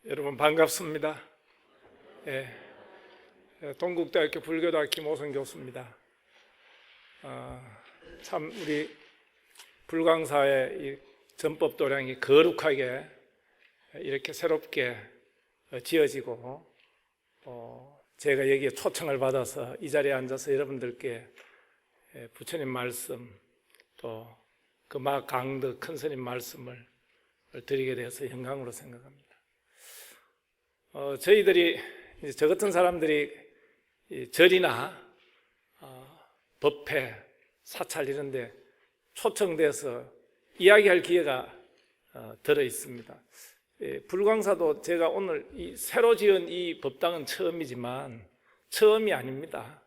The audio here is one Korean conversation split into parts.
여러분 반갑습니다. 예, 동국대학교 불교대학 김호선 교수입니다. 참 우리 불광사의 이 전법도량이 거룩하게 이렇게 새롭게 지어지고 제가 여기에 초청을 받아서 이 자리에 앉아서 여러분들께 부처님 말씀 또 금화 강덕 큰 스님 말씀을 드리게 되어서 영광으로 생각합니다. 저희들이 저 같은 사람들이 절이나 법회, 사찰 이런 데 초청돼서 이야기할 기회가 들어 있습니다. 불광사도 제가 오늘 새로 지은 이 법당은 처음이지만 처음이 아닙니다.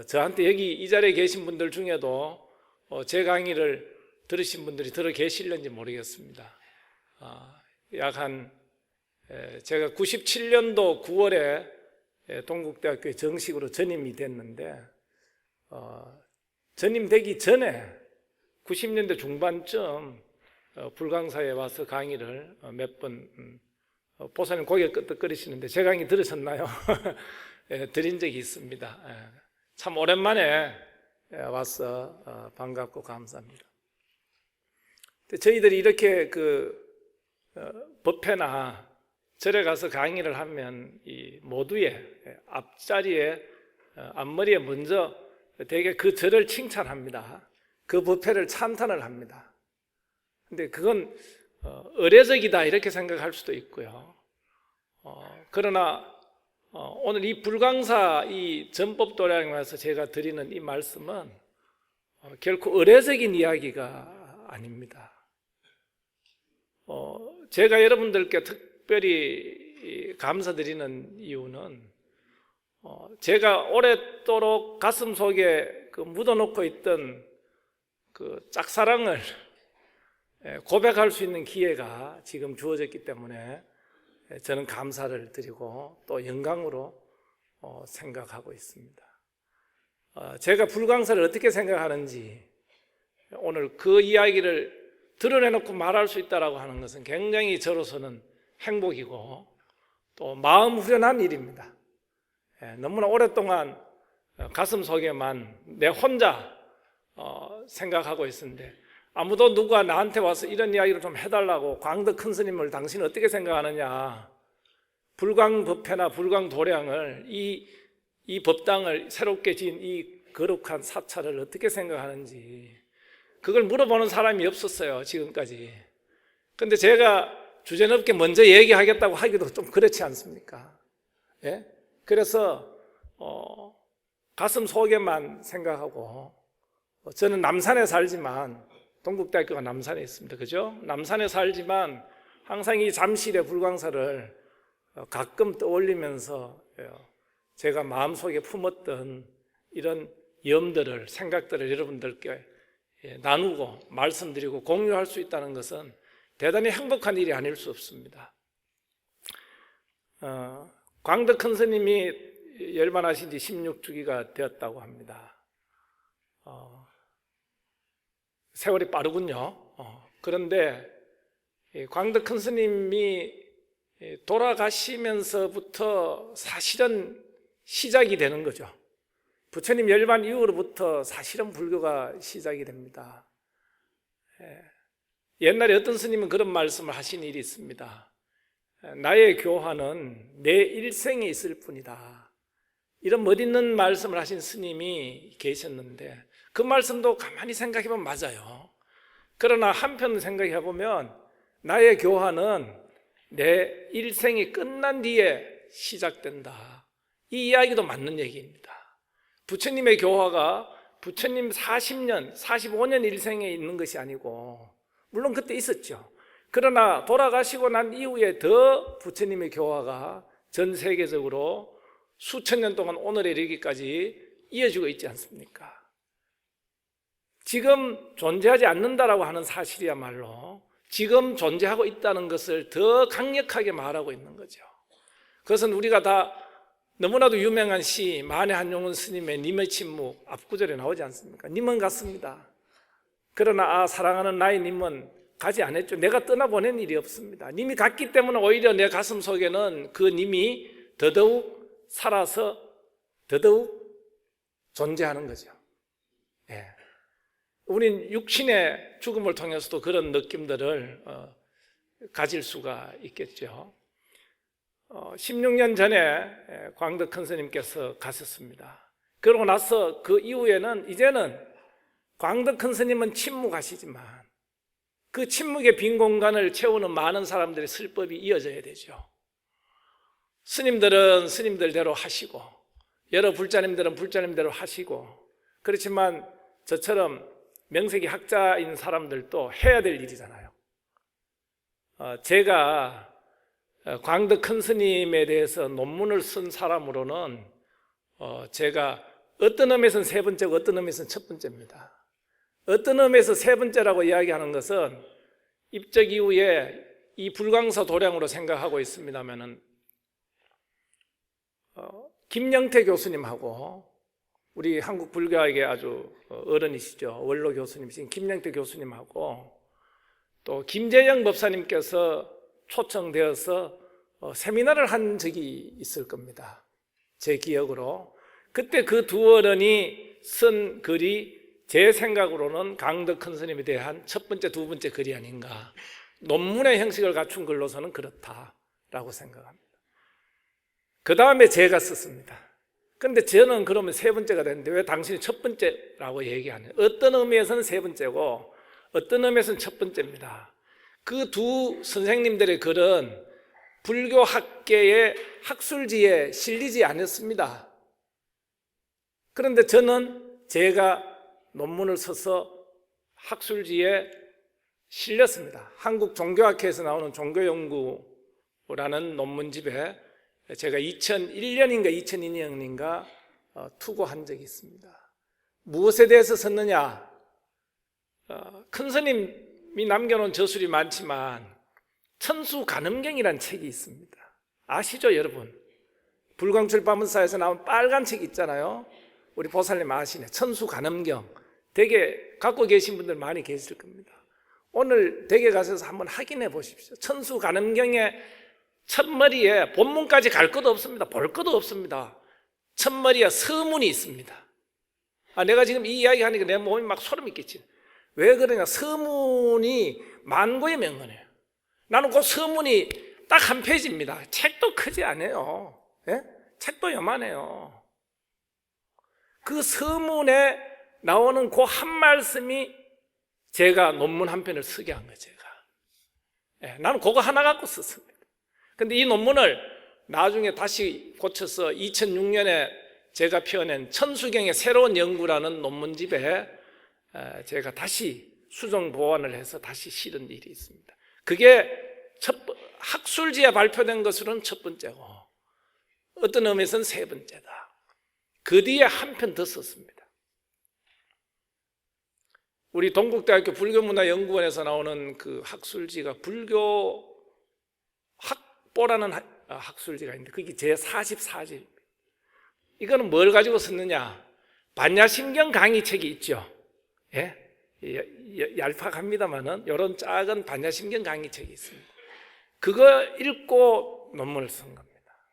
저한테 여기 이 자리에 계신 분들 중에도 제 강의를 들으신 분들이 들어 계실는지 모르겠습니다. 제가 97년도 9월에 동국대학교에 정식으로 전임이 됐는데 전임되기 전에 90년대 중반쯤 불광사에 와서 강의를 몇 번 보사님 고개 끄덕거리시는데 제 강의 들으셨나요? 드린 적이 있습니다. 참 오랜만에 와서 반갑고 감사합니다. 저희들이 이렇게 법회나 절에 가서 강의를 하면 이 모두의 앞자리에 앞머리에 먼저 되게 그 절을 칭찬합니다. 그 법회를 찬탄을 합니다. 근데 그건 의례적이다 이렇게 생각할 수도 있고요. 그러나 오늘 이 불광사 이 전법도량에 와서 제가 드리는 이 말씀은 결코 의례적인 이야기가 아닙니다. 제가 여러분들께 특별히 감사드리는 이유는 제가 오랫도록 가슴 속에 묻어놓고 있던 그 짝사랑을 고백할 수 있는 기회가 지금 주어졌기 때문에 저는 감사를 드리고 또 영광으로 생각하고 있습니다. 제가 불광사를 어떻게 생각하는지 오늘 그 이야기를 드러내놓고 말할 수 있다고 하는 것은 굉장히 저로서는 행복이고 또 마음 후련한 일입니다. 너무나 오랫동안 가슴 속에만 내 혼자 생각하고 있었는데 아무도 누가 나한테 와서 이런 이야기를 좀 해달라고 광덕 큰 스님을 당신은 어떻게 생각하느냐, 불광법회나 불광도량을 이 법당을 새롭게 지은 이 거룩한 사찰을 어떻게 생각하는지 그걸 물어보는 사람이 없었어요 지금까지. 근데 제가 주제넘게 먼저 얘기하겠다고 하기도 좀 그렇지 않습니까? 예? 그래서 가슴 속에만 생각하고 저는 남산에 살지만 동국대학교가 남산에 있습니다. 그죠? 남산에 살지만 항상 이 잠실의 불광사를 가끔 떠올리면서 제가 마음속에 품었던 이런 염들을 생각들을 여러분들께 나누고 말씀드리고 공유할 수 있다는 것은 대단히 행복한 일이 아닐 수 없습니다. 광덕 큰 스님이 열반하신 지 16주기가 되었다고 합니다. 세월이 빠르군요. 그런데 광덕 큰 스님이 돌아가시면서부터 사실은 시작이 되는 거죠. 부처님 열반 이후로부터 사실은 불교가 시작이 됩니다. 옛날에 어떤 스님은 그런 말씀을 하신 일이 있습니다. 나의 교화는 내 일생에 있을 뿐이다. 이런 멋있는 말씀을 하신 스님이 계셨는데 그 말씀도 가만히 생각해보면 맞아요. 그러나 한편 생각해보면 나의 교화는 내 일생이 끝난 뒤에 시작된다. 이 이야기도 맞는 얘기입니다. 부처님의 교화가 부처님 40년, 45년 일생에 있는 것이 아니고 물론 그때 있었죠. 그러나 돌아가시고 난 이후에 더 부처님의 교화가 전 세계적으로 수천 년 동안 오늘에 이르기까지 이어지고 있지 않습니까? 지금 존재하지 않는다라고 하는 사실이야말로 지금 존재하고 있다는 것을 더 강력하게 말하고 있는 거죠. 그것은 우리가 다 너무나도 유명한 시 만해 한용운 스님의 님의 침묵 앞구절에 나오지 않습니까? 님은 같습니다. 그러나 사랑하는 나의 님은 가지 않았죠. 내가 떠나보낸 일이 없습니다. 님이 갔기 때문에 오히려 내 가슴 속에는 그 님이 더더욱 살아서 더더욱 존재하는 거죠. 예. 우린 육신의 죽음을 통해서도 그런 느낌들을 가질 수가 있겠죠. 16년 전에 광덕 큰 스님께서 가셨습니다. 그러고 나서 그 이후에는 이제는 광덕 큰 스님은 침묵하시지만 그 침묵의 빈 공간을 채우는 많은 사람들의 슬법이 이어져야 되죠. 스님들은 스님들대로 하시고 여러 불자님들은 불자님대로 하시고, 그렇지만 저처럼 명색이 학자인 사람들도 해야 될 일이잖아요. 제가 광덕 큰 스님에 대해서 논문을 쓴 사람으로는 제가 어떤 의미에서는 세 번째고 어떤 의미에서는 첫 번째입니다. 어떤 의미에서 세 번째라고 이야기하는 것은 입적 이후에 이 불광서 도량으로 생각하고 있습니다만은 김영태 교수님하고 우리 한국 불교학의 아주 어른이시죠. 원로 교수님이신 김영태 교수님하고 또 김재영 법사님께서 초청되어서 세미나를 한 적이 있을 겁니다. 제 기억으로. 그때 그 두 어른이 쓴 글이 제 생각으로는 강덕 큰 스님에 대한 첫 번째, 두 번째 글이 아닌가. 논문의 형식을 갖춘 글로서는 그렇다라고 생각합니다. 그 다음에 제가 썼습니다. 그런데 저는 그러면 세 번째가 되는데 왜 당신이 첫 번째라고 얘기하냐. 어떤 의미에서는 세 번째고 어떤 의미에서는 첫 번째입니다. 그 두 선생님들의 글은 불교 학계의 학술지에 실리지 않았습니다. 그런데 저는 제가 논문을 써서 학술지에 실렸습니다. 한국 종교학회에서 나오는 종교연구라는 논문집에 제가 2001년인가 2002년인가 투고한 적이 있습니다. 무엇에 대해서 썼느냐? 큰 스님이 남겨놓은 저술이 많지만 천수간음경이라는 책이 있습니다. 아시죠, 여러분? 불광출판문사에서 나온 빨간 책 있잖아요. 우리 보살님 아시네. 천수간음경. 댁에 갖고 계신 분들 많이 계실 겁니다. 오늘 댁에 가셔서 한번 확인해 보십시오. 천수간음경의 첫머리에 본문까지 갈 것도 없습니다. 볼 것도 없습니다. 첫머리에 서문이 있습니다. 내가 지금 이 이야기 하니까 내 몸이 막 소름이 끼치네. 왜 그러냐? 서문이 만고의 명언이에요. 나는 그 서문이 딱 한 페이지입니다. 책도 크지 않아요. 예? 책도 요만해요. 그 서문에 나오는 그 한 말씀이 제가 논문 한 편을 쓰게 한 거예요. 제가. 예, 나는 그거 하나 갖고 썼습니다. 근데 이 논문을 나중에 다시 고쳐서 2006년에 제가 펴낸 천수경의 새로운 연구라는 논문집에 제가 다시 수정 보완을 해서 다시 실은 일이 있습니다. 그게 학술지에 발표된 것으로는 첫 번째고 어떤 의미에서는 세 번째다. 그 뒤에 한 편 더 썼습니다. 우리 동국대학교 불교문화연구원에서 나오는 그 학술지가 불교 학보라는 학술지가 있는데 그게 제44지입니다. 이거는 뭘 가지고 썼느냐? 반야심경 강의 책이 있죠. 예? 얄팍합니다만은 이런 작은 반야심경 강의 책이 있습니다. 그거 읽고 논문을 쓴 겁니다.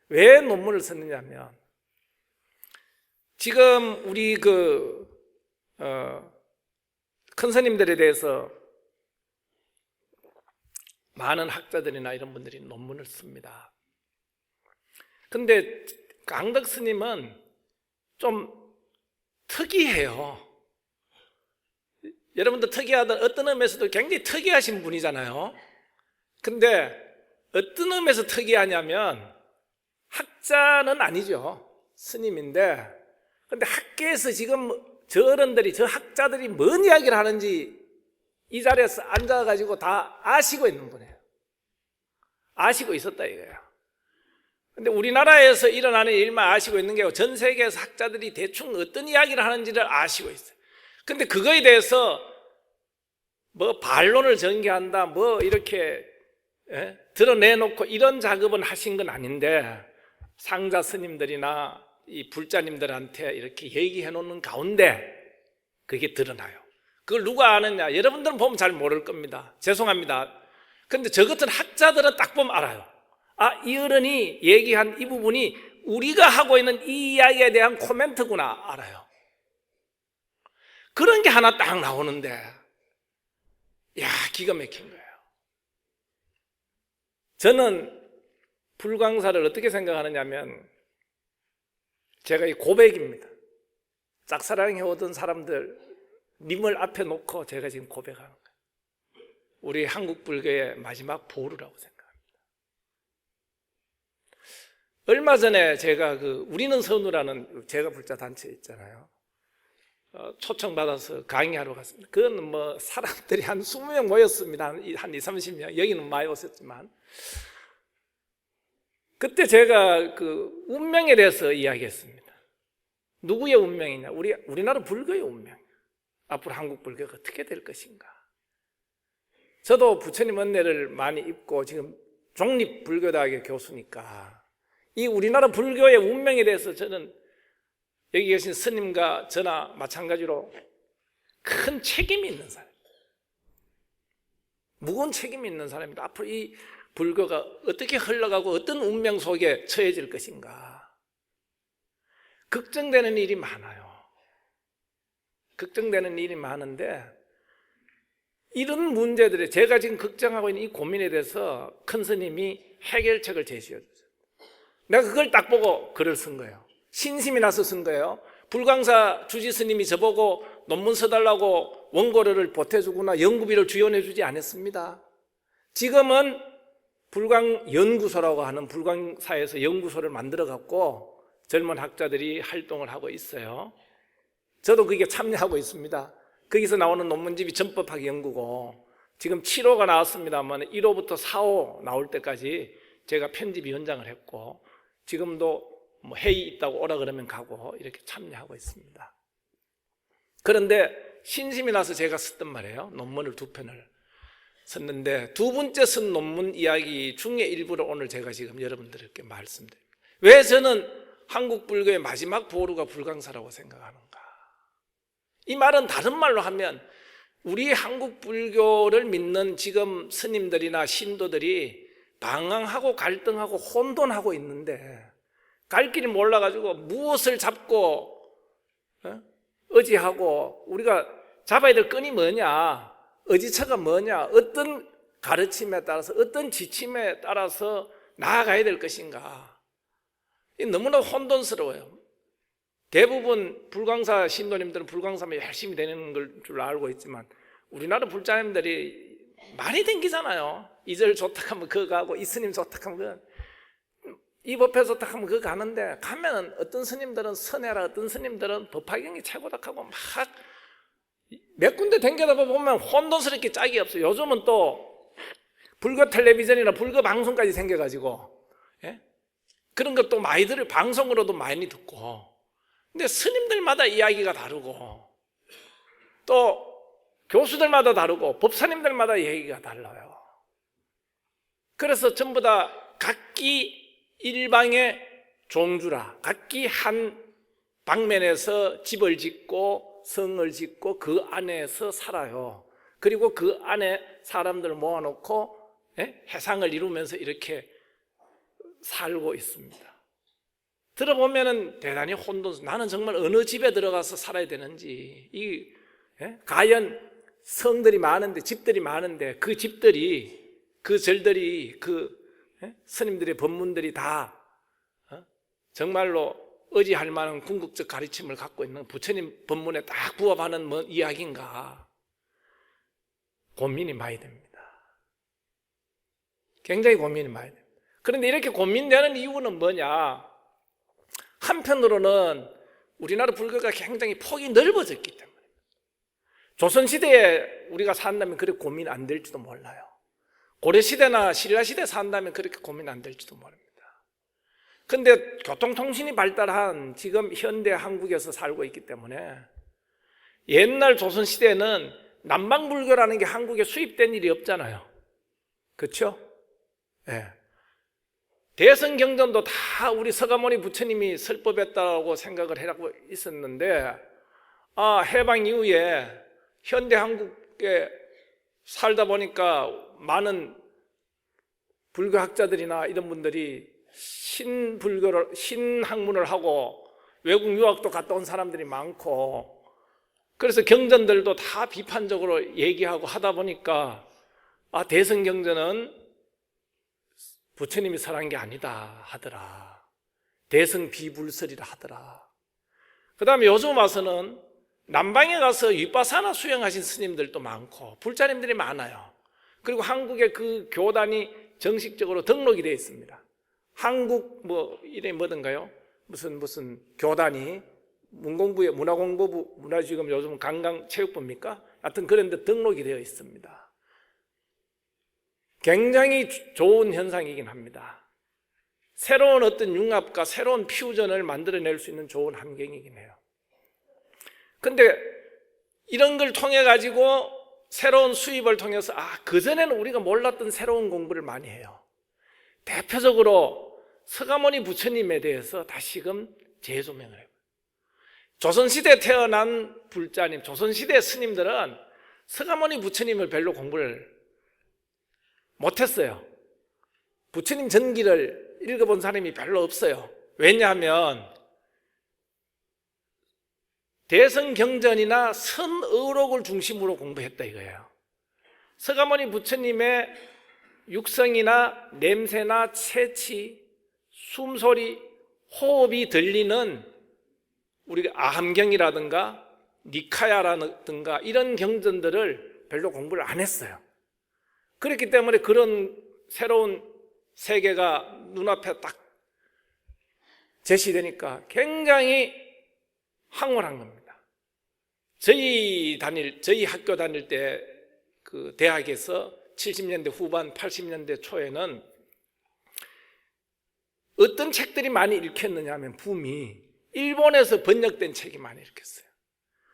왜 논문을 썼느냐면 지금 우리 큰 스님들에 대해서 많은 학자들이나 이런 분들이 논문을 씁니다. 근데 강덕 스님은 좀 특이해요. 여러분도 특이하던 어떤 의미에서도 굉장히 특이하신 분이잖아요. 근데 어떤 의미에서 특이하냐면 학자는 아니죠. 스님인데 근데 학계에서 지금 저 어른들이 저 학자들이 뭔 이야기를 하는지 이 자리에서 앉아가지고 다 아시고 있는 분이에요. 아시고 있었다 이거예요. 근데 우리나라에서 일어나는 일만 아시고 있는 게 아니고 전 세계에서 학자들이 대충 어떤 이야기를 하는지를 아시고 있어요. 근데 그거에 대해서 뭐 반론을 전개한다 뭐 이렇게 드러내놓고 이런 작업은 하신 건 아닌데 상자 스님들이나 이 불자님들한테 이렇게 얘기해 놓는 가운데 그게 드러나요. 그걸 누가 아느냐? 여러분들은 보면 잘 모를 겁니다. 죄송합니다. 근데 저 같은 학자들은 딱 보면 알아요. 아, 이 어른이 얘기한 이 부분이 우리가 하고 있는 이 이야기에 대한 코멘트구나 알아요. 그런 게 하나 딱 나오는데, 야, 기가 막힌 거예요. 저는 불광사를 어떻게 생각하느냐면, 제가 이 고백입니다. 짝사랑해오던 사람들 님을 앞에 놓고 제가 지금 고백하는 거예요. 우리 한국 불교의 마지막 보루라고 생각합니다. 얼마 전에 제가 우리는 선우라는 제가 불자 단체 있잖아요. 초청받아서 강의하러 갔습니다. 그건 뭐 사람들이 한 20명 모였습니다. 한 20, 30명. 여기는 많이 오셨지만. 그때 제가 운명에 대해서 이야기했습니다. 누구의 운명이냐? 우리나라 불교의 운명. 앞으로 한국 불교가 어떻게 될 것인가? 저도 부처님 은혜를 많이 입고 지금 종립불교대학의 교수니까 이 우리나라 불교의 운명에 대해서 저는 여기 계신 스님과 저나 마찬가지로 큰 책임이 있는 사람입니다. 무거운 책임이 있는 사람입니다. 앞으로 이 불교가 어떻게 흘러가고 어떤 운명 속에 처해질 것인가. 걱정되는 일이 많아요. 걱정되는 일이 많은데 이런 문제들에 제가 지금 걱정하고 있는 이 고민에 대해서 큰 스님이 해결책을 제시해 줬어요. 내가 그걸 딱 보고 글을 쓴 거예요. 신심이 나서 쓴 거예요. 불광사 주지 스님이 저보고 논문 써달라고 원고료를 보태주거나 연구비를 지원해주지 않았습니다. 지금은 불광연구소라고 하는 불광사에서 연구소를 만들어갖고 젊은 학자들이 활동을 하고 있어요. 저도 거기에 참여하고 있습니다. 거기서 나오는 논문집이 전법학 연구고 지금 7호가 나왔습니다만 1호부터 4호 나올 때까지 제가 편집위원장을 했고 지금도 뭐 회의 있다고 오라 그러면 가고 이렇게 참여하고 있습니다. 그런데 신심이 나서 제가 썼단 말이에요. 논문을 2편을 썼는데 두 번째 쓴 논문 이야기 중에 일부를 오늘 제가 지금 여러분들께 말씀드립니다. 왜 저는 한국 불교의 마지막 보루가 불광사라고 생각하는가? 이 말은 다른 말로 하면 우리 한국 불교를 믿는 지금 스님들이나 신도들이 방황하고 갈등하고 혼돈하고 있는데 갈 길이 몰라가지고 무엇을 잡고 의지하고 우리가 잡아야 될 끈이 뭐냐, 의지처가 뭐냐, 어떤 가르침에 따라서 어떤 지침에 따라서 나아가야 될 것인가. 너무나 혼돈스러워요. 대부분 불광사 신도님들은 불광사면 열심히 되는 걸 줄 알고 있지만 우리나라 불자님들이 많이 댕기잖아요. 이 절 좋다 하면 그거 가고 이 스님 좋다 하면 그거, 이 법회 좋다 하면 그거 가는데 가면은 어떤 스님들은 선해라, 어떤 스님들은 법화경이 최고다 하고 막 몇 군데 댕겨다 보면 혼돈스럽게 짝이 없어요. 요즘은 또 불교 텔레비전이나 불교 방송까지 생겨가지고 그런 것도 많이 들어요. 방송으로도 많이 듣고. 근데 스님들마다 이야기가 다르고 또 교수들마다 다르고 법사님들마다 얘기가 달라요. 그래서 전부 다 각기 일방의 종주라, 각기 한 방면에서 집을 짓고 성을 짓고 그 안에서 살아요. 그리고 그 안에 사람들을 모아놓고 해상을 이루면서 이렇게 살고 있습니다. 들어보면은 대단히 혼돈. 나는 정말 어느 집에 들어가서 살아야 되는지. 가연 성들이 많은데 집들이 많은데 그 집들이 그 절들이 스님들의 법문들이 다 정말로 의지할 만한 궁극적 가르침을 갖고 있는 부처님 법문에 딱 부합하는 뭐 이야기인가 고민이 많이 됩니다. 굉장히 고민이 많이 됩니다. 그런데 이렇게 고민되는 이유는 뭐냐? 한편으로는 우리나라 불교가 굉장히 폭이 넓어졌기 때문에 조선시대에 우리가 산다면 그렇게 고민 안 될지도 몰라요. 고려시대나 신라시대 산다면 그렇게 고민 안 될지도 모릅니다. 근데 교통통신이 발달한 지금 현대 한국에서 살고 있기 때문에 옛날 조선시대에는 남방불교라는 게 한국에 수입된 일이 없잖아요. 그렇죠? 네. 대성경전도 다 우리 서가모니 부처님이 설법했다고 생각을 하고 있었는데 해방 이후에 현대 한국에 살다 보니까 많은 불교학자들이나 이런 분들이 신학문을 하고 외국 유학도 갔다 온 사람들이 많고, 그래서 경전들도 다 비판적으로 얘기하고 하다 보니까 대성경전은 부처님이 설한 게 아니다 하더라. 대성비불설이라 하더라. 그 다음에 요즘 와서는 남방에 가서 윗바사나 수행하신 스님들도 많고 불자님들이 많아요. 그리고 한국에 그 교단이 정식적으로 등록이 되어 있습니다. 한국 이름이 뭐든가요? 무슨 교단이 문화공부부, 문화지금 요즘 관광체육부입니까? 하여튼 그런 데 등록이 되어 있습니다. 굉장히 좋은 현상이긴 합니다. 새로운 어떤 융합과 새로운 퓨전을 만들어낼 수 있는 좋은 환경이긴 해요. 근데 이런 걸 통해 가지고 새로운 수입을 통해서 그전에는 우리가 몰랐던 새로운 공부를 많이 해요. 대표적으로 서가모니 부처님에 대해서 다시금 재조명을 해요. 조선시대에 태어난 불자님, 조선시대 스님들은 서가모니 부처님을 별로 공부를 못했어요. 부처님 전기를 읽어본 사람이 별로 없어요. 왜냐하면 대성경전이나 선의록을 중심으로 공부했다 이거예요. 서가모니 부처님의 육성이나 냄새나 채취, 숨소리, 호흡이 들리는 우리가 아함경이라든가 니카야라든가 이런 경전들을 별로 공부를 안 했어요. 그렇기 때문에 그런 새로운 세계가 눈앞에 딱 제시되니까 굉장히 황홀한 겁니다. 저희 학교 다닐 때 그 대학에서 70년대 후반, 80년대 초에는 어떤 책들이 많이 읽혔느냐 하면 붐이 일본에서 번역된 책이 많이 읽혔어요.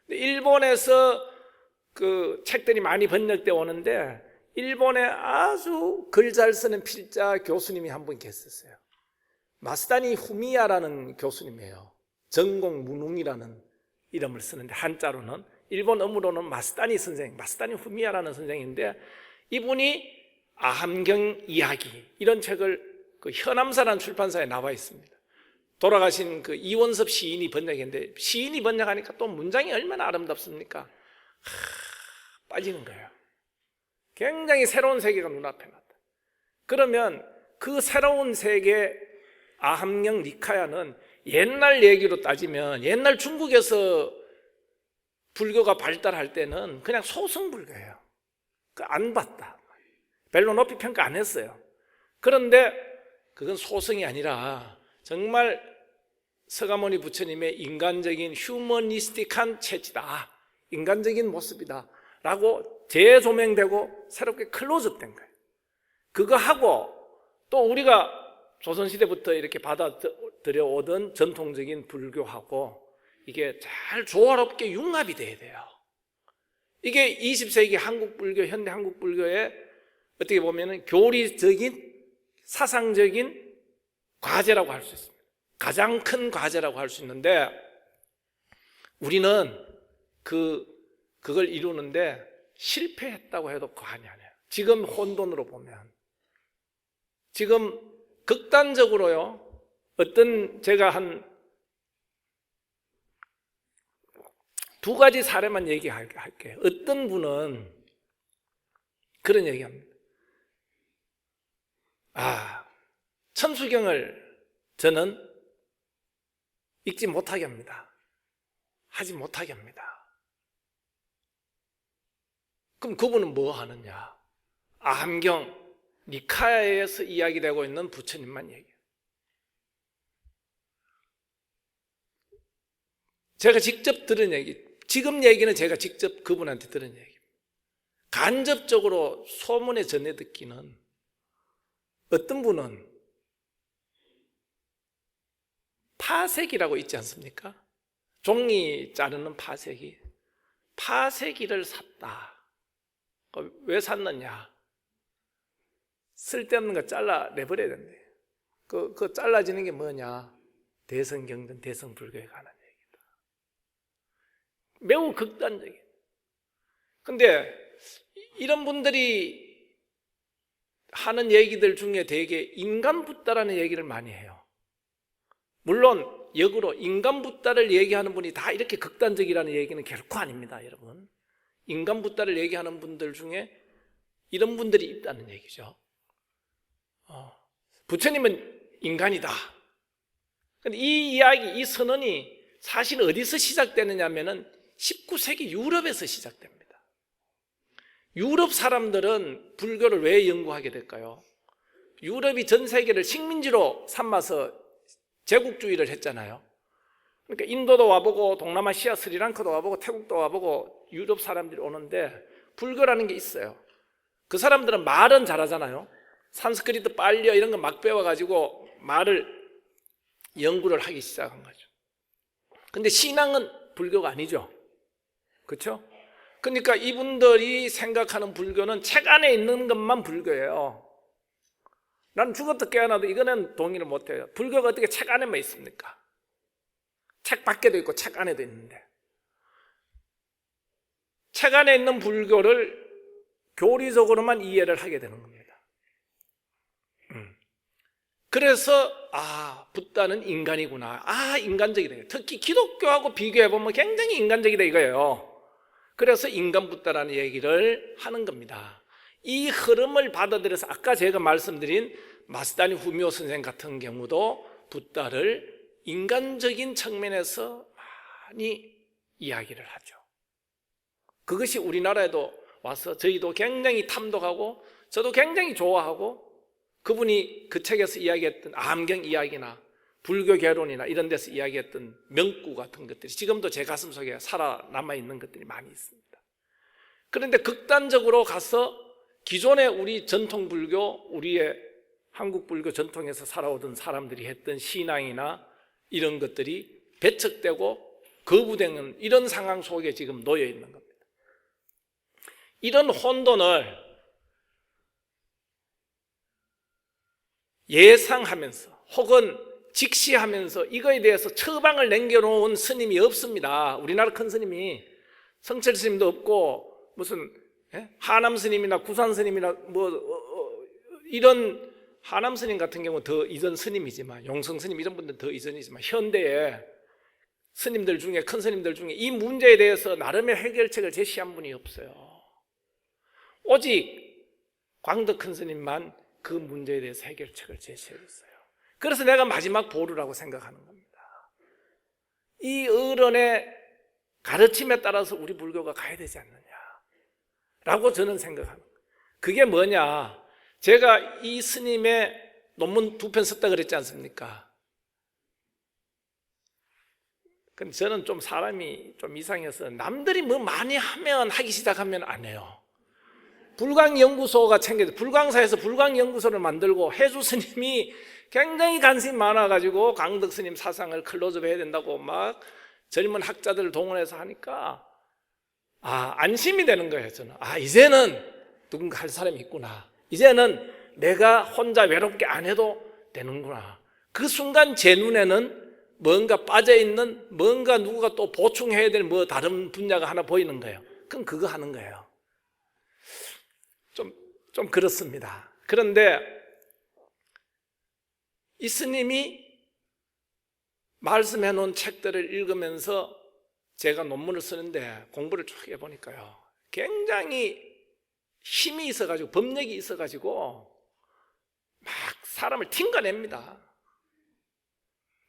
일본에서 그 책들이 많이 번역되어 오는데 일본에 아주 글 잘 쓰는 필자 교수님이 한 분 계셨어요. 마스다니 후미야라는 교수님이에요. 전공 무능이라는 이름을 쓰는데 한자로는, 일본 어무로는 마스다니 선생, 마스다니 후미야라는 선생인데, 이분이 아함경 이야기 이런 책을 그 현암사라는 출판사에 나와 있습니다. 돌아가신 그 이원섭 시인이 번역했는데, 시인이 번역하니까 또 문장이 얼마나 아름답습니까? 빠지는 거예요. 굉장히 새로운 세계가 눈앞에 났다. 그러면 그 새로운 세계 아함경 니카야는 옛날 얘기로 따지면 옛날 중국에서 불교가 발달할 때는 그냥 소승불교예요. 안 봤다. 별로 높이 평가 안 했어요. 그런데 그건 소승이 아니라 정말 서가모니 부처님의 인간적인 휴머니스틱한 채취다, 인간적인 모습이다 라고 재조명되고 새롭게 클로즈업 된 거예요. 그거 하고 또 우리가 조선시대부터 이렇게 받아들여오던 전통적인 불교하고 이게 잘 조화롭게 융합이 돼야 돼요. 이게 20세기 한국 불교, 현대 한국 불교의 어떻게 보면 교리적인 사상적인 과제라고 할 수 있습니다. 가장 큰 과제라고 할 수 있는데, 우리는 그걸 이루는데 실패했다고 해도 과언이 아니에요. 지금 혼돈으로 보면 지금 극단적으로요, 제가 한 두 가지 사례만 얘기할게요. 어떤 분은 그런 얘기합니다. 천수경을 저는 읽지 못하게 합니다. 하지 못하게 합니다. 그럼 그분은 뭐 하느냐? 아함경, 니카야에서 이야기되고 있는 부처님만 얘기해요. 제가 직접 들은 얘기, 지금 얘기는 제가 직접 그분한테 들은 얘기입니다. 간접적으로 소문에 전해 듣기는 어떤 분은 파쇄기라고 있지 않습니까? 종이 자르는 파쇄기를 샀다. 왜 샀느냐? 쓸데없는 거 잘라내버려야 된대. 그 잘라지는 게 뭐냐? 대성경전, 대성불교에 관한 얘기다. 매우 극단적인. 근데 이런 분들이 하는 얘기들 중에 되게 인간붓다라는 얘기를 많이 해요. 물론 역으로 인간붓다를 얘기하는 분이 다 이렇게 극단적이라는 얘기는 결코 아닙니다, 여러분. 인간붓다를 얘기하는 분들 중에 이런 분들이 있다는 얘기죠. 부처님은 인간이다. 근데 이 이야기, 이 선언이 사실 어디서 시작되느냐 하면은 19세기 유럽에서 시작됩니다. 유럽 사람들은 불교를 왜 연구하게 될까요? 유럽이 전 세계를 식민지로 삼아서 제국주의를 했잖아요. 그러니까 인도도 와보고 동남아시아 스리랑카도 와보고 태국도 와보고 유럽 사람들이 오는데 불교라는 게 있어요. 그 사람들은 말은 잘하잖아요. 산스크리트, 빨리어 이런 거 막 배워가지고 말을 연구를 하기 시작한 거죠. 근데 신앙은 불교가 아니죠. 그렇죠? 그러니까 이분들이 생각하는 불교는 책 안에 있는 것만 불교예요. 난 죽어도 깨어나도 이거는 동의를 못해요. 불교가 어떻게 책 안에만 있습니까? 책 밖에도 있고 책 안에도 있는데, 책 안에 있는 불교를 교리적으로만 이해를 하게 되는 겁니다. 그래서 붓다는 인간이구나, 인간적이다. 특히 기독교하고 비교해보면 굉장히 인간적이다 이거예요. 그래서 인간 붓다라는 얘기를 하는 겁니다. 이 흐름을 받아들여서 아까 제가 말씀드린 마스다니 후미오 선생 같은 경우도 붓다를 인간적인 측면에서 많이 이야기를 하죠. 그것이 우리나라에도 와서 저희도 굉장히 탐독하고 저도 굉장히 좋아하고, 그분이 그 책에서 이야기했던 암경 이야기나 불교 개론이나 이런 데서 이야기했던 명구 같은 것들이 지금도 제 가슴 속에 살아남아 있는 것들이 많이 있습니다. 그런데 극단적으로 가서 기존의 우리 전통 불교, 우리의 한국 불교 전통에서 살아오던 사람들이 했던 신앙이나 이런 것들이 배척되고 거부되는 이런 상황 속에 지금 놓여 있는 겁니다. 이런 혼돈을 예상하면서 혹은 직시하면서 이거에 대해서 처방을 남겨놓은 스님이 없습니다. 우리나라 큰 스님이 성철 스님도 없고 무슨 하남 스님이나 구산 스님이나 이런 하남 스님 같은 경우 더 이전 스님이지만 용성 스님 이런 분들 더 이전이지만 현대에 스님들 중에 큰 스님들 중에 이 문제에 대해서 나름의 해결책을 제시한 분이 없어요. 오직 광덕 큰 스님만 그 문제에 대해서 해결책을 제시했어요. 그래서 내가 마지막 보루라고 생각하는 겁니다. 이 어른의 가르침에 따라서 우리 불교가 가야 되지 않느냐라고 저는 생각합니다. 그게 뭐냐? 제가 이 스님의 논문 2편 썼다 그랬지 않습니까? 근데 저는 좀 사람이 좀 이상해서 남들이 뭐 많이 하면 하기 시작하면 안 해요. 불광연구소가 챙겨져, 불광사에서 불광연구소를 만들고 해주 스님이 굉장히 관심이 많아가지고 강덕 스님 사상을 클로즈업 해야 된다고 막 젊은 학자들을 동원해서 하니까 안심이 되는 거예요. 저는 이제는 누군가 할 사람이 있구나, 이제는 내가 혼자 외롭게 안 해도 되는구나. 그 순간 제 눈에는 뭔가 빠져있는, 뭔가 누구가 또 보충해야 될 다른 분야가 하나 보이는 거예요. 그럼 그거 하는 거예요. 좀 그렇습니다. 그런데 이 스님이 말씀해 놓은 책들을 읽으면서 제가 논문을 쓰는데 공부를 쭉 해보니까요, 굉장히 힘이 있어가지고, 법력이 있어가지고 막 사람을 튕겨냅니다.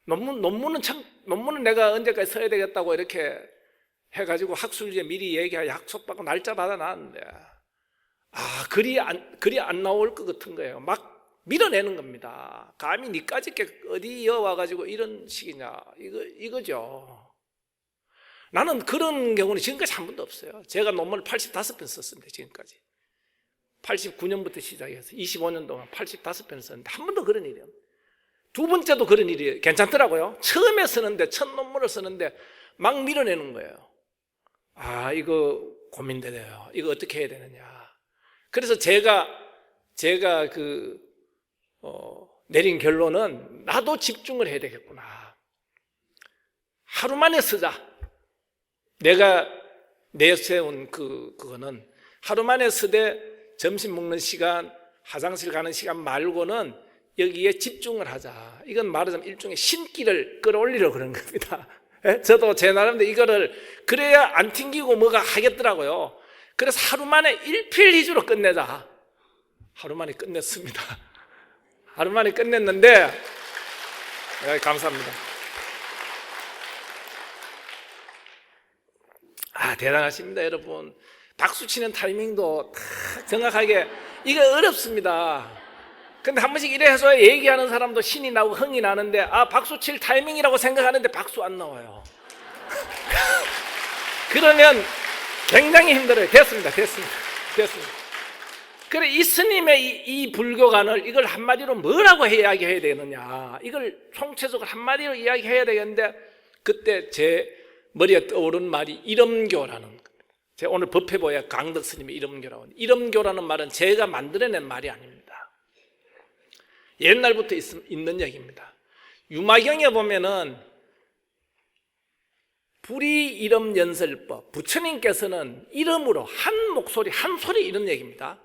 논문은 내가 언제까지 써야 되겠다고 이렇게 해가지고 학술지에 미리 얘기하고 약속받고 날짜 받아놨는데 글이 안 나올 것 같은 거예요. 막 밀어내는 겁니다. 감히 니까지 어디 와가지고 이런 식이냐, 이거죠. 나는 그런 경우는 지금까지 한 번도 없어요. 제가 논문을 85편 썼습니다. 지금까지 89년부터 시작해서 25년 동안 85편 썼는데 한 번도 그런 일이 없어요. 두 번째도 그런 일이 괜찮더라고요. 처음에 쓰는데, 첫 논문을 쓰는데 막 밀어내는 거예요. 이거 고민되네요. 이거 어떻게 해야 되느냐. 그래서 제가 내린 결론은 나도 집중을 해야 되겠구나. 하루 만에 쓰자. 내가 내세운 그거는 하루 만에 서대 점심 먹는 시간, 화장실 가는 시간 말고는 여기에 집중을 하자. 이건 말하자면 일종의 신기를 끌어올리려 그런 겁니다. 저도 제 나름대로 이거를 그래야 안 튕기고 뭐가 하겠더라고요. 그래서 하루 만에 일필이주로 끝내자. 하루 만에 끝냈습니다. 하루 만에 끝냈는데, 감사합니다. 대단하십니다, 여러분. 박수 치는 타이밍도 딱 정확하게, 이거 어렵습니다. 근데 한 번씩 이래 해서 얘기하는 사람도 신이 나고 흥이 나는데, 박수 칠 타이밍이라고 생각하는데 박수 안 나와요. 그러면 굉장히 힘들어요. 됐습니다. 그래, 이 스님의 이 불교관을 이걸 한마디로 뭐라고 이야기해야 되느냐, 이걸 총체적으로 한마디로 이야기해야 되겠는데, 그때 제 머리에 떠오른 말이 이름교라는 겁니다. 제가 오늘 법회 보야 강덕 스님의 이름교라고. 이름교라는 말은 제가 만들어낸 말이 아닙니다. 옛날부터 있는 얘기입니다. 유마경에 보면은 불이 이름 연설법, 부처님께서는 이름으로 한 목소리 한 소리 이런 얘기입니다.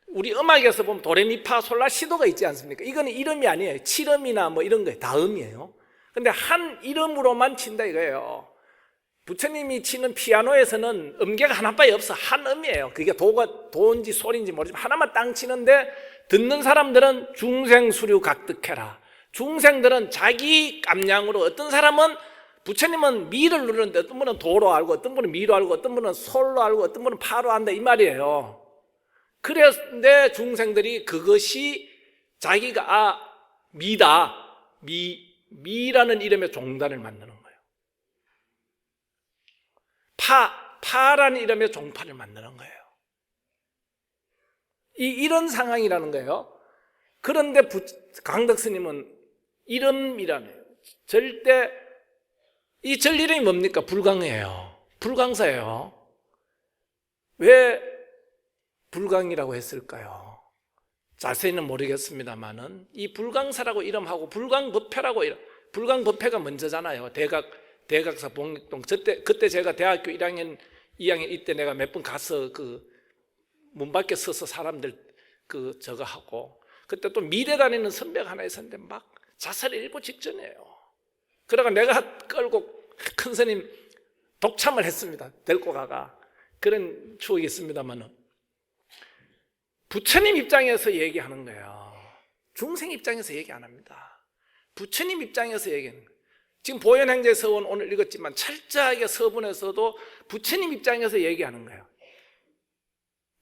우리 음악에서 보면 도레미파 솔라시도가 있지 않습니까? 이거는 이름이 아니에요. 칠음이나 뭐 이런 거예요. 다음이에요. 근데 한 이름으로만 친다 이거예요. 부처님이 치는 피아노에서는 음계가 하나밖에 없어. 한 음이에요. 그게 도인지 소리인지 모르지만 하나만 땅 치는데, 듣는 사람들은 중생수류 각득해라. 중생들은 자기 감량으로, 어떤 사람은 부처님은 미를 누르는데 어떤 분은 도로 알고, 어떤 분은 미로 알고, 어떤 분은 솔로 알고, 어떤 분은 파로 안다 이 말이에요. 그런데 중생들이 그것이 자기가 미다, 미라는 이름의 종단을 만드는 거예요. 파라는 이름의 종파를 만드는 거예요. 이런 상황이라는 거예요. 그런데 강덕 스님은 이름이라는, 절대 이 절 이름이 뭡니까? 불강이에요. 불강사예요. 왜 불강이라고 했을까요? 자세히는 모르겠습니다만은 이 불강사라고 이름하고 불강법회라고 이름, 불강법회가 먼저잖아요. 대각사 봉익동. 그때 제가 대학교 1학년 2학년 이때 내가 몇 번 가서 문 밖에 서서 사람들 저거 하고, 그때 또 미대 다니는 선배가 하나 있었는데 막 자살을 일보 직전이에요. 그러가 내가 끌고 큰 스님 독참을 했습니다. 데리고 가가. 그런 추억이 있습니다만은, 부처님 입장에서 얘기하는 거예요. 중생 입장에서 얘기 안 합니다. 부처님 입장에서 얘기하는 거예요. 지금 보현행제 서원 오늘 읽었지만 철저하게 서분에서도 부처님 입장에서 얘기하는 거예요.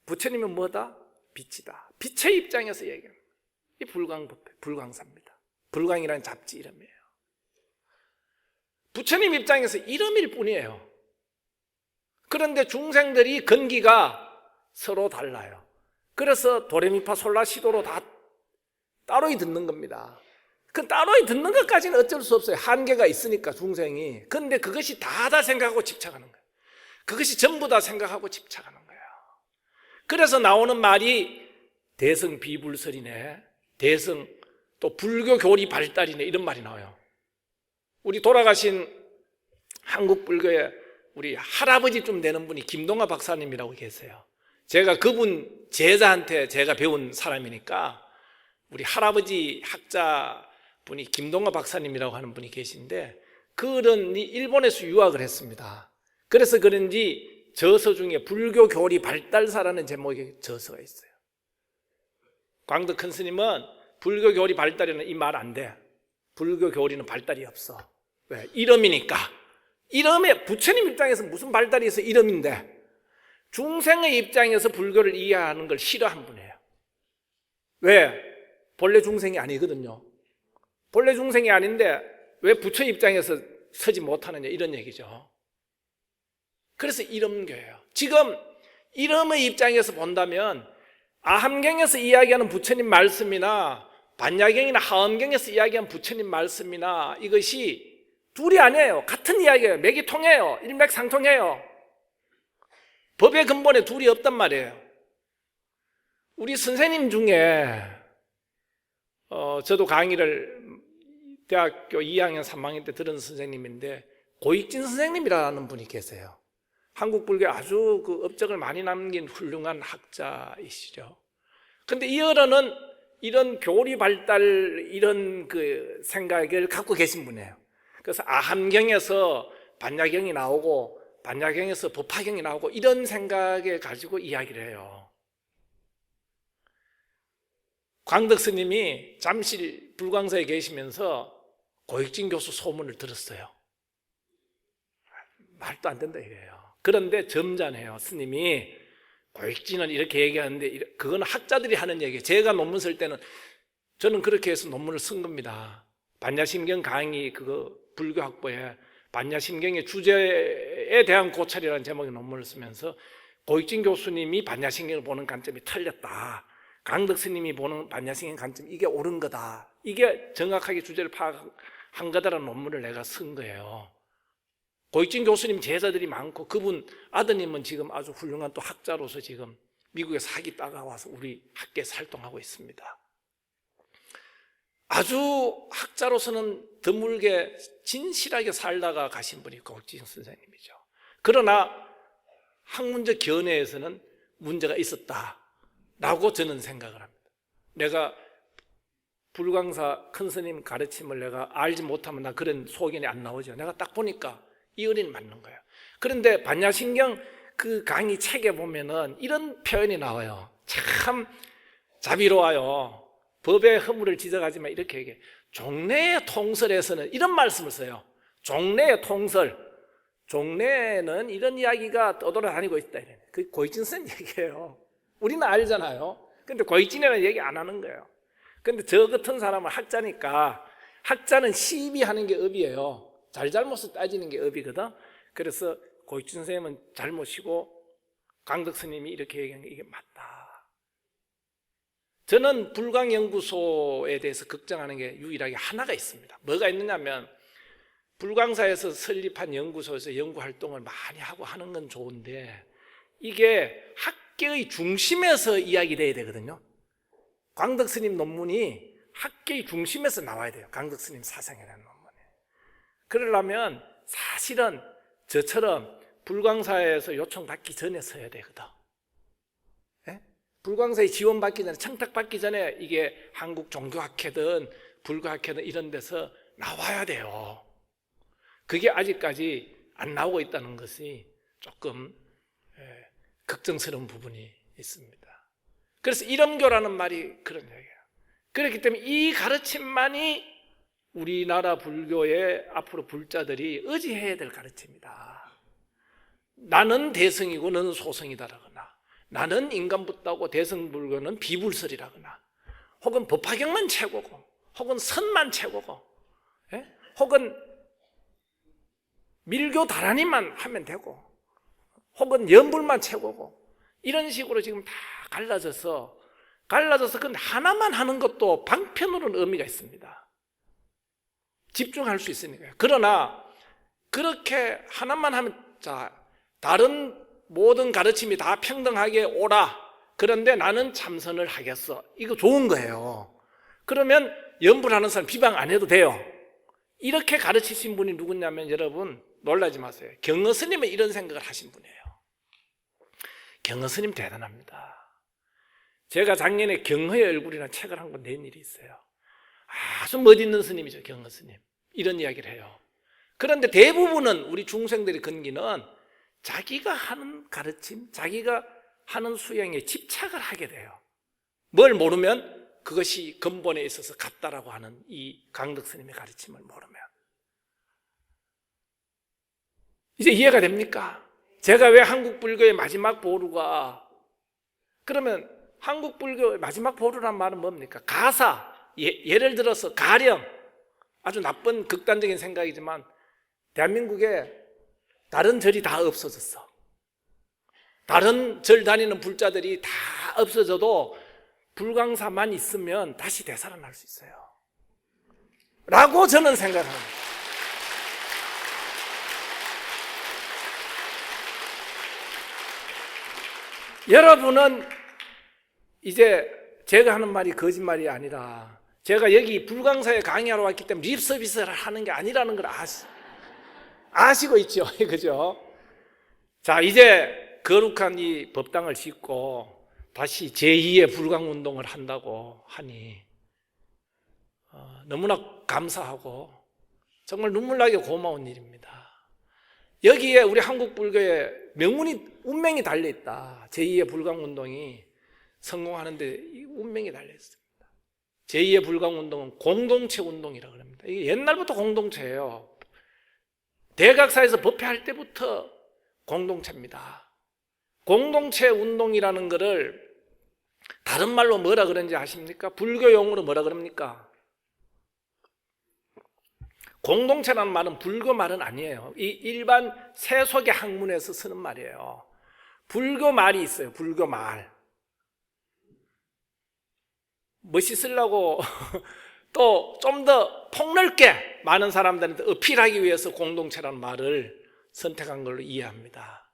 부처님은 뭐다? 빛이다. 빛의 입장에서 얘기합니다. 이 불강법회, 불강사입니다. 불강이라는 잡지 이름이에요. 부처님 입장에서 이름일 뿐이에요. 그런데 중생들이 건기가 서로 달라요. 그래서 도레미파 솔라시도로 다 따로이 듣는 겁니다. 그 따로이 듣는 것까지는 어쩔 수 없어요. 한계가 있으니까 중생이. 그런데 그것이 다 생각하고 집착하는 거예요. 그것이 전부 다 생각하고 집착하는 거예요. 그래서 나오는 말이 대승 비불설이네, 대승 또 불교 교리 발달이네, 이런 말이 나와요. 우리 돌아가신 한국 불교의 우리 할아버지 좀 되는 분이 김동아 박사님이라고 계세요. 제가 그분 제자한테 제가 배운 사람이니까 우리 할아버지 학자분이 김동아 박사님이라고 하는 분이 계신데, 그런 일본에서 유학을 했습니다. 그래서 그런지 저서 중에 불교 교리 발달사라는 제목의 저서가 있어요. 광덕 큰 스님은 불교 교리 발달에는 이 말 안 돼. 불교 교리는 발달이 없어. 왜? 이름이니까. 이름에 부처님 입장에서 무슨 발달이 있어? 이름인데. 중생의 입장에서 불교를 이해하는 걸 싫어한 분이에요. 왜? 본래 중생이 아니거든요. 본래 중생이 아닌데 왜 부처 입장에서 서지 못하느냐, 이런 얘기죠. 그래서 이름교예요. 지금 이름의 입장에서 본다면 아함경에서 이야기하는 부처님 말씀이나 반야경이나 하엄경에서 이야기하는 부처님 말씀이나 이것이 둘이 아니에요. 같은 이야기예요. 맥이 통해요. 일맥상통해요. 법의 근본에 둘이 없단 말이에요. 우리 선생님 중에 저도 강의를 대학교 2학년 3학년 때 들은 선생님인데 고익진 선생님이라는 분이 계세요. 한국 불교에 아주 그 업적을 많이 남긴 훌륭한 학자이시죠. 근데 이 어른은 이런 교리 발달, 이런 그 생각을 갖고 계신 분이에요. 그래서 아함경에서 반야경이 나오고 반야경에서 법화경이 나오고 이런 생각을 가지고 이야기를 해요. 광덕 스님이 잠실 불광사에 계시면서 고익진 교수 소문을 들었어요. 말도 안 된다 이거예요. 그런데 점잖해요. 스님이 고익진은 이렇게 얘기하는데 그건 학자들이 하는 얘기예요. 제가 논문 쓸 때는 저는 그렇게 해서 논문을 쓴 겁니다. 반야심경 강의 그거 불교학부에 반야심경의 주제에 대한 고찰이라는 제목의 논문을 쓰면서 고익진 교수님이 반야심경을 보는 관점이 틀렸다. 강덕 스님이 보는 반야심경 관점 이게 옳은 거다. 이게 정확하게 주제를 파악한 거다라는 논문을 내가 쓴 거예요. 고익진 교수님 제자들이 많고 그분 아드님은 지금 아주 훌륭한 또 학자로서 지금 미국에서 학위 따가와서 우리 학계에서 활동하고 있습니다. 아주 학자로서는 드물게 진실하게 살다가 가신 분이 고익진 선생님이죠. 그러나 학문적 견해에서는 문제가 있었다라고 저는 생각을 합니다. 내가 불광사 큰 스님 가르침을 내가 알지 못하면 나 그런 소견이 안 나오죠. 내가 딱 보니까 이 어린이 맞는 거예요. 그런데 반야심경 그 강의 책에 보면은 이런 표현이 나와요. 참 자비로워요. 법의 허물을 지적하지만 이렇게 얘기해. 종래의 통설에서는 이런 말씀을 써요. 종래의 통설. 종래에는 이런 이야기가 떠돌아다니고 있다. 그 고익진 선생 얘기예요. 우리는 알잖아요. 근데 고익진이라는 얘기 안 하는 거예요. 근데 저 같은 사람은 학자니까 학자는 시비하는 게 업이에요. 잘잘못을 따지는 게 업이거든. 그래서 고익진 선생님은 잘못이고 강덕 스님이 이렇게 얘기하는 게 이게 맞다. 저는 불광연구소에 대해서 걱정하는 게 유일하게 하나가 있습니다. 뭐가 있느냐면 불광사에서 설립한 연구소에서 연구활동을 많이 하고 하는 건 좋은데 이게 학계의 중심에서 이야기돼야 되거든요. 강덕 스님 논문이 학계의 중심에서 나와야 돼요. 강덕 스님 사상이라는 논문이. 그러려면 사실은 저처럼 불광사에서 요청받기 전에 써야 되거든. 예? 불광사에 지원받기 전에, 청탁받기 전에 이게 한국 종교학회든 불교학회든 이런 데서 나와야 돼요. 그게 아직까지 안 나오고 있다는 것이 조금 걱정스러운 부분이 있습니다. 그래서 이념교라는 말이 그런 얘기예요. 그렇기 때문에 이 가르침만이 우리나라 불교의 앞으로 불자들이 의지해야 될 가르침이다. 나는 대성이고 너는 소성이다라거나 나는 인간붙다고 대성불교는 비불설이라거나 혹은 법화경만 최고고 혹은 선만 최고고 혹은 밀교 다라니만 하면 되고 혹은 연불만 최고고 이런 식으로 지금 다 갈라져서 그 하나만 하는 것도 방편으로는 의미가 있습니다. 집중할 수 있으니까요. 그러나 그렇게 하나만 하면 자 다른 모든 가르침이 다 평등하게 오라. 그런데 나는 참선을 하겠어. 이거 좋은 거예요. 그러면 연불하는 사람 비방 안 해도 돼요. 이렇게 가르치신 분이 누구냐면 여러분 놀라지 마세요. 경허 스님은 이런 생각을 하신 분이에요. 경허 스님 대단합니다. 제가 작년에 경허의 얼굴이라는 책을 한 권 낸 일이 있어요. 아주 멋있는 스님이죠. 경허 스님. 이런 이야기를 해요. 그런데 대부분은 우리 중생들의 근기는 자기가 하는 가르침, 자기가 하는 수행에 집착을 하게 돼요. 뭘 모르면 그것이 근본에 있어서 같다라고 하는 이 강덕 스님의 가르침을 모르면. 이제 이해가 됩니까? 제가 왜 한국 불교의 마지막 보루가 그러면 한국 불교의 마지막 보루란 말은 뭡니까? 가사, 예를 들어서 가령 아주 나쁜 극단적인 생각이지만 대한민국에 다른 절이 다 없어졌어. 다른 절 다니는 불자들이 다 없어져도 불광사만 있으면 다시 되살아날 수 있어요. 라고 저는 생각합니다. 여러분은 이제 제가 하는 말이 거짓말이 아니라 제가 여기 불광사에 강의하러 왔기 때문에 립서비스를 하는 게 아니라는 걸 아시고 있죠. 그죠? 자, 이제 거룩한 이 법당을 짓고 다시 제2의 불광운동을 한다고 하니 너무나 감사하고 정말 눈물나게 고마운 일입니다. 여기에 우리 한국 불교의 명운이, 운명이 달려있다. 제2의 불광운동이 성공하는데 운명이 달려있습니다. 제2의 불광운동은 공동체 운동이라고 합니다. 이게 옛날부터 공동체예요. 대각사에서 법회할 때부터 공동체입니다. 공동체 운동이라는 것을 다른 말로 뭐라 그런지 아십니까? 불교 용어로 뭐라 그럽니까? 공동체라는 말은 불교 말은 아니에요. 이 일반 세속의 학문에서 쓰는 말이에요. 불교 말이 있어요. 불교 말. 멋있으려고 또 좀 더 폭넓게 많은 사람들한테 어필하기 위해서 공동체라는 말을 선택한 걸로 이해합니다.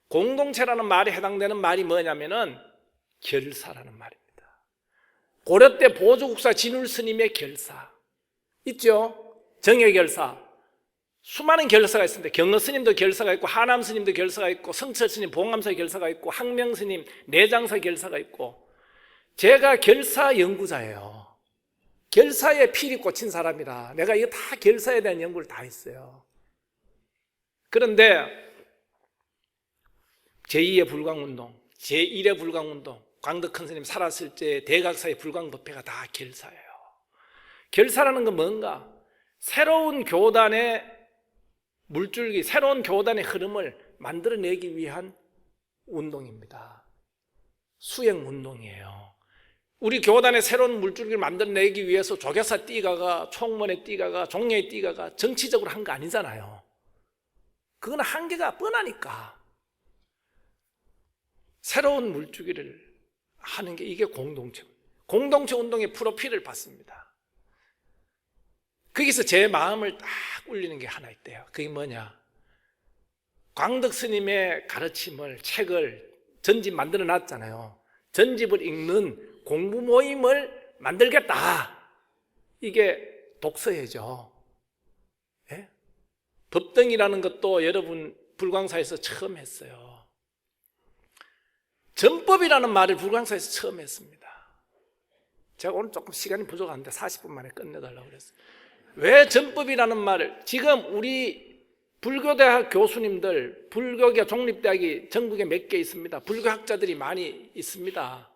공동체라는 말에 해당되는 말이 뭐냐면은 결사라는 말입니다. 고려 때 보조국사 진울 스님의 결사 있죠? 정의 결사. 수많은 결사가 있습니다. 경허 스님도 결사가 있고, 하남 스님도 결사가 있고, 성철 스님, 봉암사 결사가 있고, 항명 스님, 내장사 결사가 있고, 제가 결사 연구자예요. 결사에 필이 꽂힌 사람이라 내가 이거 다 결사에 대한 연구를 다 했어요. 그런데 제2의 불광운동, 제1의 불광운동, 광덕큰 스님 살았을 때 대각사의 불광법회가 다 결사예요. 결사라는 건 뭔가? 새로운 교단의 물줄기, 새로운 교단의 흐름을 만들어내기 위한 운동입니다. 수행운동이에요. 우리 교단의 새로운 물줄기를 만들어내기 위해서 조계사 띠가가, 총무의 띠가가, 종려의 띠가가 정치적으로 한 거 아니잖아요. 그건 한계가 뻔하니까. 새로운 물줄기를 하는 게 이게 공동체 운동의 프로필을 받습니다. 거기서 제 마음을 딱 울리는 게 하나 있대요. 그게 뭐냐? 광덕 스님의 가르침을, 책을 전집 만들어 놨잖아요. 전집을 읽는 공부 모임을 만들겠다. 이게 독서회죠. 예? 법등이라는 것도 여러분 불광사에서 처음 했어요. 전법이라는 말을 불광사에서 처음 했습니다. 제가 오늘 조금 시간이 부족한데 40분 만에 끝내달라고 그랬어요. 왜 전법이라는 말을, 지금 우리 불교대학 교수님들, 불교계 종립대학이 전국에 몇 개 있습니다. 불교학자들이 많이 있습니다.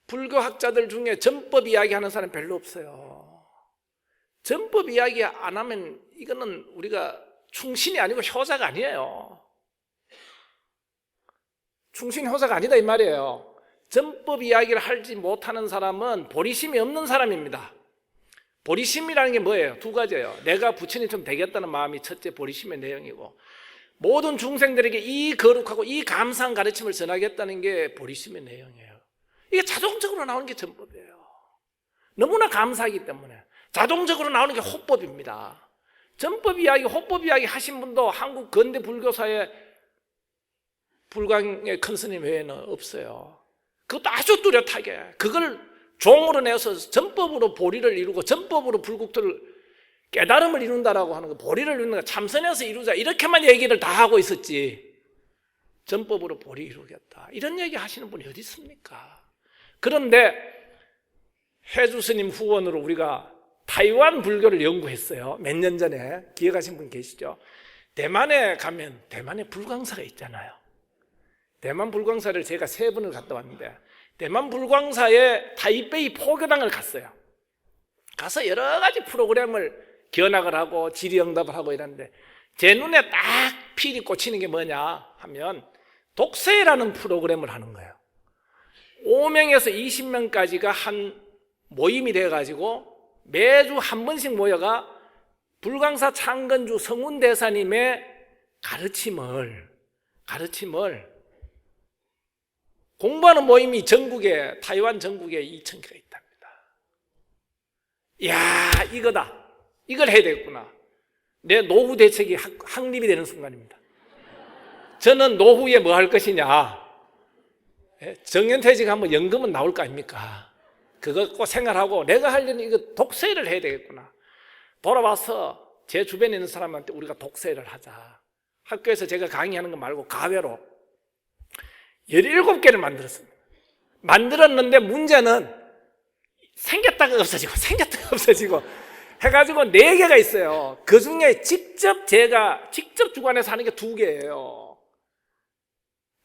불교학자들 중에 전법 이야기 하는 사람 별로 없어요. 전법 이야기 안 하면 이거는 우리가 충신이 아니고 효자가 아니에요. 충신 효자가 아니다 이 말이에요. 전법 이야기를 하지 못하는 사람은 보리심이 없는 사람입니다. 보리심이라는 게 뭐예요? 두 가지예요. 내가 부처님 좀 되겠다는 마음이 첫째 보리심의 내용이고, 모든 중생들에게 이 거룩하고 이 감사한 가르침을 전하겠다는 게 보리심의 내용이에요. 이게 자동적으로 나오는 게 전법이에요. 너무나 감사하기 때문에 자동적으로 나오는 게 호법입니다. 전법 이야기, 호법 이야기 하신 분도 한국 근대 불교사에 불광의 큰 스님 외에는 없어요. 그것도 아주 뚜렷하게 그걸 종으로 내서 전법으로 보리를 이루고 전법으로 불국토를 깨달음을 이룬다라고 하는 거, 보리를 이루는 거, 참선해서 이루자 이렇게만 얘기를 다 하고 있었지, 전법으로 보리 이루겠다 이런 얘기 하시는 분이 어디 있습니까? 그런데 해주 스님 후원으로 우리가 타이완 불교를 연구했어요. 몇 년 전에. 기억하신 분 계시죠? 대만에 가면 대만에 불광사가 있잖아요. 대만 불광사를 제가 3번을 갔다 왔는데, 대만 불광사에 타이베이 포교당을 갔어요. 가서 여러 가지 프로그램을 견학을 하고 질의응답을 하고 이랬는데, 제 눈에 딱 필이 꽂히는 게 뭐냐 하면 독서회라는 프로그램을 하는 거예요. 5명에서 20명까지가 한 모임이 돼가지고 매주 한 번씩 모여가 불광사 창건주 성운대사님의 가르침을 공부하는 모임이 전국에, 타이완 전국에 2,000개가 있답니다. 이야, 이거다. 이걸 해야 되겠구나. 내 노후 대책이 확립이 되는 순간입니다. 저는 노후에 뭐 할 것이냐. 정년퇴직하면 연금은 나올 거 아닙니까? 그거 꼭 생각하고 내가 하려는 이거 독서회를 해야 되겠구나. 돌아와서 제 주변에 있는 사람한테 우리가 독서회를 하자. 학교에서 제가 강의하는 거 말고 가외로 17개를 만들었습니다. 만들었는데 문제는 생겼다가 없어지고 해가지고 4개가 있어요. 그 중에 제가 직접 주관해서 하는 게 2개예요.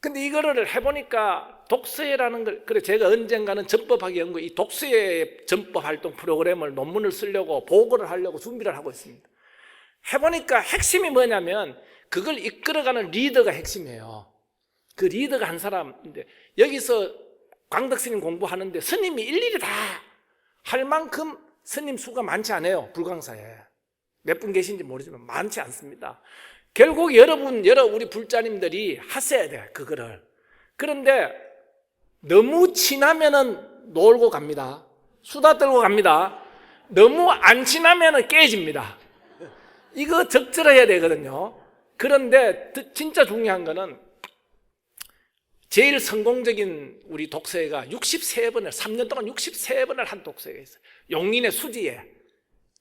근데 이거를 해보니까 독서회라는 걸, 그래 제가 언젠가는 전법학의 연구, 이 독서회 전법 활동 프로그램을 논문을 쓰려고 보고를 하려고 준비를 하고 있습니다. 해보니까 핵심이 뭐냐면 그걸 이끌어가는 리더가 핵심이에요. 그 리더가 한 사람인데, 여기서 광덕 스님 공부하는데 스님이 일일이 다 할 만큼 스님 수가 많지 않아요. 불광사에 몇 분 계신지 모르지만 많지 않습니다. 결국 우리 불자님들이 하셔야 돼, 그거를. 그런데 너무 친하면은 놀고 갑니다. 수다 떨고 갑니다. 너무 안 친하면은 깨집니다. 이거 적절해야 되거든요. 그런데 진짜 중요한 거는, 제일 성공적인 우리 독서회가 63번을, 3년 동안 63번을 한 독서회가 있어요. 용인의 수지에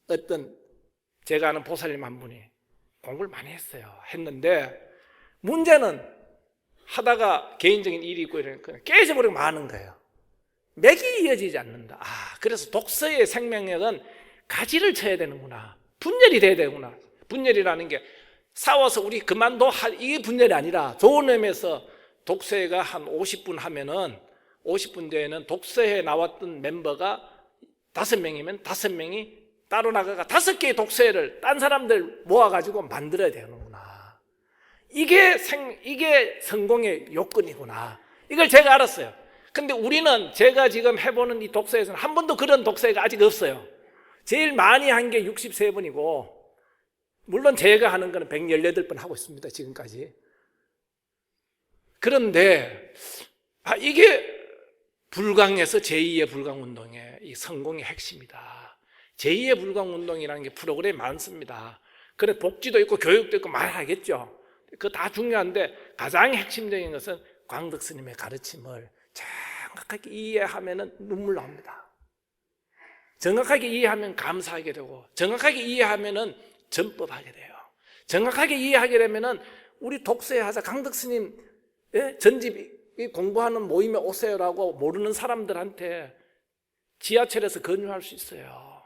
어떤 제가 아는 보살님 한 분이 공부를 많이 했는데, 문제는 하다가 개인적인 일이 있고 이러니까 깨져버리고 마는 거예요. 맥이 이어지지 않는다. 그래서 독서의 생명력은 가지를 쳐야 되는구나. 분열이 돼야 되구나. 분열이라는 게 싸워서 우리 그만둬, 이게 분열이 아니라, 좋은 의미에서 독서회가 한 50분 하면은 50분 뒤에는 독서회에 나왔던 멤버가 5명이면 5명이 따로 나가가 5개의 독서회를 딴 사람들 모아가지고 만들어야 되는구나. 이게 성공의 요건이구나. 이걸 제가 알았어요. 근데 우리는, 제가 지금 해보는 이 독서회에서는 한 번도 그런 독서회가 아직 없어요. 제일 많이 한 게 63번이고, 물론 제가 하는 거는 118번 하고 있습니다, 지금까지. 그런데 이게 불광에서 제2의 불광운동의 이 성공의 핵심이다. 제2의 불광운동이라는 게 프로그램이 많습니다. 그래 복지도 있고 교육도 있고 말하겠죠. 그거 다 중요한데, 가장 핵심적인 것은 광덕 스님의 가르침을 정확하게 이해하면 눈물 나옵니다. 정확하게 이해하면 감사하게 되고, 정확하게 이해하면 전법하게 돼요. 정확하게 이해하게 되면 우리 독서회 하자, 광덕 스님 전집 공부하는 모임에 오세요라고 모르는 사람들한테 지하철에서 권유할 수 있어요.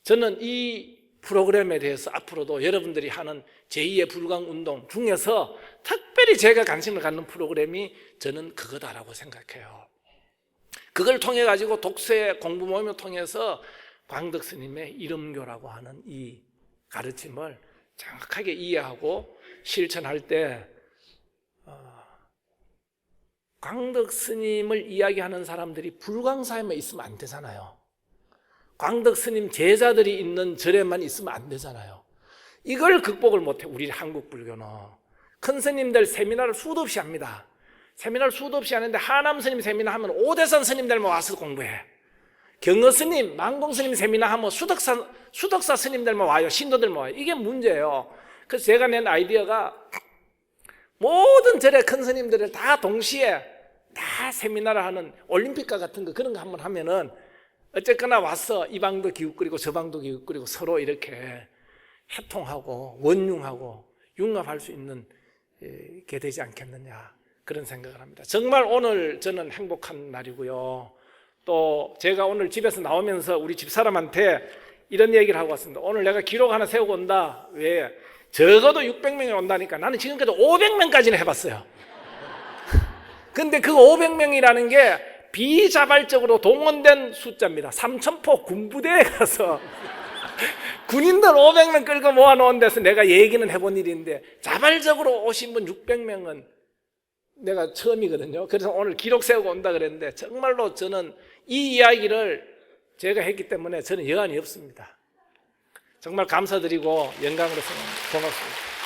저는 이 프로그램에 대해서 앞으로도 여러분들이 하는 제2의 불광운동 중에서 특별히 제가 관심을 갖는 프로그램이 저는 그거다라고 생각해요. 그걸 통해 가지고 독서회 공부 모임을 통해서 광덕 스님의 이름교라고 하는 이 가르침을 정확하게 이해하고 실천할 때, 광덕 스님을 이야기하는 사람들이 불광사에만 있으면 안 되잖아요. 광덕 스님 제자들이 있는 절에만 있으면 안 되잖아요. 이걸 극복을 못해, 우리 한국 불교는. 큰 스님들 세미나를 수도 없이 합니다. 세미나를 수도 없이 하는데, 하남 스님 세미나 하면 오대산 스님들만 와서 공부해. 경허 스님, 만공 스님 세미나 하면 수덕사 스님들만 와요. 신도들만 와요. 이게 문제예요. 그래서 제가 낸 아이디어가, 모든 절의 큰 스님들을 다 동시에 다 세미나를 하는 올림픽과 같은 거, 그런 거 한번 하면은 어쨌거나 와서 이 방도 기웃거리고 저 방도 기웃거리고 서로 이렇게 해통하고 원융하고 융합할 수 있는 게 되지 않겠느냐, 그런 생각을 합니다. 정말 오늘 저는 행복한 날이고요. 또 제가 오늘 집에서 나오면서 우리 집사람한테 이런 얘기를 하고 왔습니다. 오늘 내가 기록 하나 세우고 온다. 왜? 적어도 600명이 온다니까. 나는 지금까지 500명까지는 해봤어요. 근데 그 500명이라는 게 비자발적으로 동원된 숫자입니다. 삼천포 군부대에 가서 군인들 500명 끌고 모아놓은 데서 내가 얘기는 해본 일인데, 자발적으로 오신 분 600명은 내가 처음이거든요. 그래서 오늘 기록 세우고 온다 그랬는데, 정말로 저는 이 이야기를 제가 했기 때문에 저는 여한이 없습니다. 정말 감사드리고 영광으로 생각합니다. 고맙습니다.